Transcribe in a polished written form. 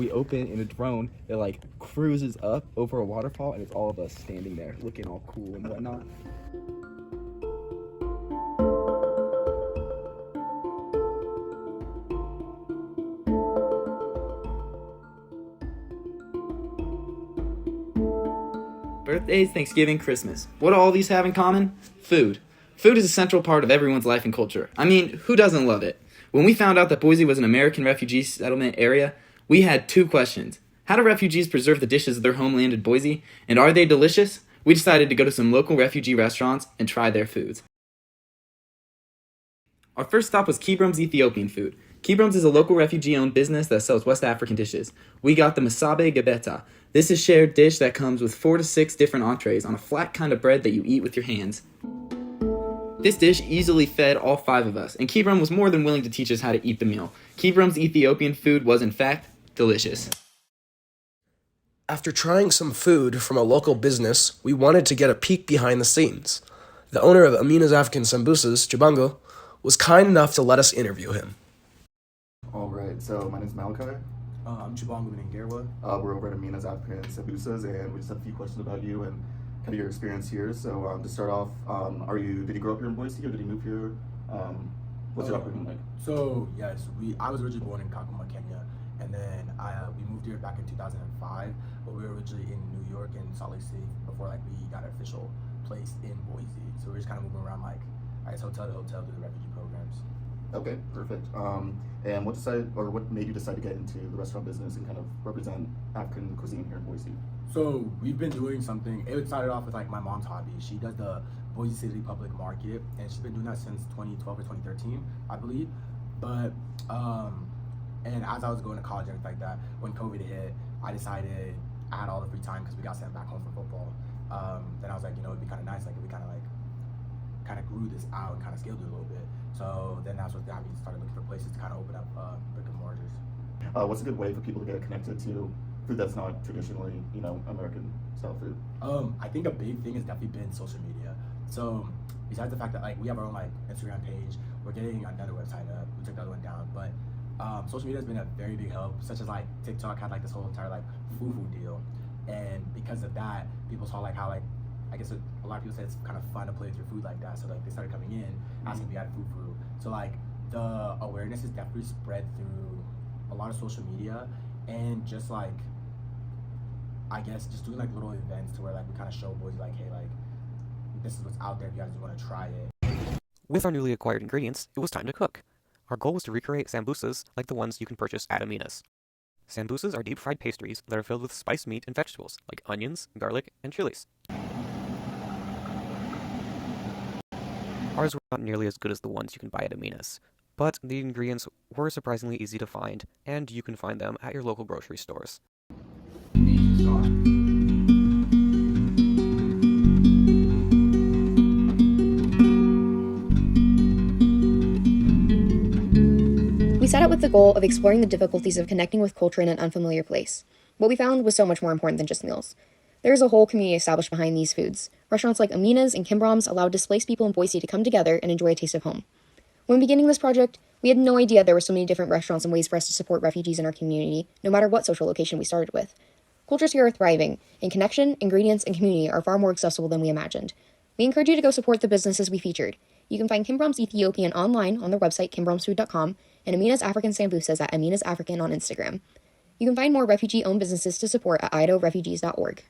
we open in a drone that like cruises up over a waterfall, and it's all of us standing there looking all cool and whatnot. Birthdays, Thanksgiving, Christmas. What do all these have in common? Food. Food is a central part of everyone's life and culture. I mean, who doesn't love it? When we found out that Boise was an American refugee settlement area, we had two questions. How do refugees preserve the dishes of their homeland in Boise? And are they delicious? We decided to go to some local refugee restaurants and try their foods. Our first stop was Kibrum's Ethiopian Food. Kibrum's is a local refugee-owned business that sells West African dishes. We got the masabe gabeta. This is a shared dish that comes with 4 to 6 different entrees on a flat kind of bread that you eat with your hands. This dish easily fed all 5 of us, and Kibrum was more than willing to teach us how to eat the meal. Kibrum's Ethiopian food was, in fact, delicious. After trying some food from a local business, we wanted to get a peek behind the scenes. The owner of Amina's African Sambusas, Chibango, was kind enough to let us interview him. All right, so my name is Malachi. I'm Chibango Gerwa. We're over at Amina's African Sambusas, and we just have a few questions about you and kind of your experience here. So to start off, did you grow up here in Boise, or did you move here? What's your upbringing like? So yes, I was originally born in Kakuma, Kenya, and then we moved here back in 2005. But we were originally in New York and Salt Lake City before we got an official place in Boise. So we were just kind of moving around hotel to hotel through the refugee programs. Okay, perfect. And what made you decide to get into the restaurant business and kind of represent African cuisine here in Boise? So we've been doing something. It started off with my mom's hobby. She does the Boise City Public Market, and she's been doing that since 2012 or 2013, I believe. But and as I was going to college and everything like that, when COVID hit, I decided I had all the free time because we got sent back home from football. Then I was like, it'd be kind of nice if we kind of grew this out and kind of scaled it a little bit. So then that's what got me started looking for places to kind of open up brick and mortars. What's a good way for people to get connected to food that's not traditionally, American style food? I think a big thing has definitely been social media. So besides the fact that we have our own Instagram page, we're getting another website up. We took the other one down, but social media has been a very big help. Such as TikTok had this whole entire fufu deal, and because of that, people saw how I guess a lot of people said it's kind of fun to play with your food like that. So they started coming in asking if we had fufu. So the awareness is definitely spread through a lot of social media, and just I guess just doing little events to where we kind of show boys hey, this is what's out there if you guys want to try it. With our newly acquired ingredients, it was time to cook. Our goal was to recreate sambusas like the ones you can purchase at Amina's. Sambusas are deep-fried pastries that are filled with spiced meat and vegetables like onions, garlic, and chilies. Ours were not nearly as good as the ones you can buy at Amina's, but the ingredients were surprisingly easy to find, and you can find them at your local grocery stores. We set out with the goal of exploring the difficulties of connecting with culture in an unfamiliar place. What we found was so much more important than just meals. There is a whole community established behind these foods. Restaurants like Amina's and Kibrum's allow displaced people in Boise to come together and enjoy a taste of home. When beginning this project, we had no idea there were so many different restaurants and ways for us to support refugees in our community, no matter what social location we started with. Cultures here are thriving, and connection, ingredients, and community are far more accessible than we imagined. We encourage you to go support the businesses we featured. You can find Kibrum's Ethiopian online on their website, kimbrumsfood.com, and Amina's African Sambusas at Amina's African on Instagram. You can find more refugee-owned businesses to support at idahorefugees.org.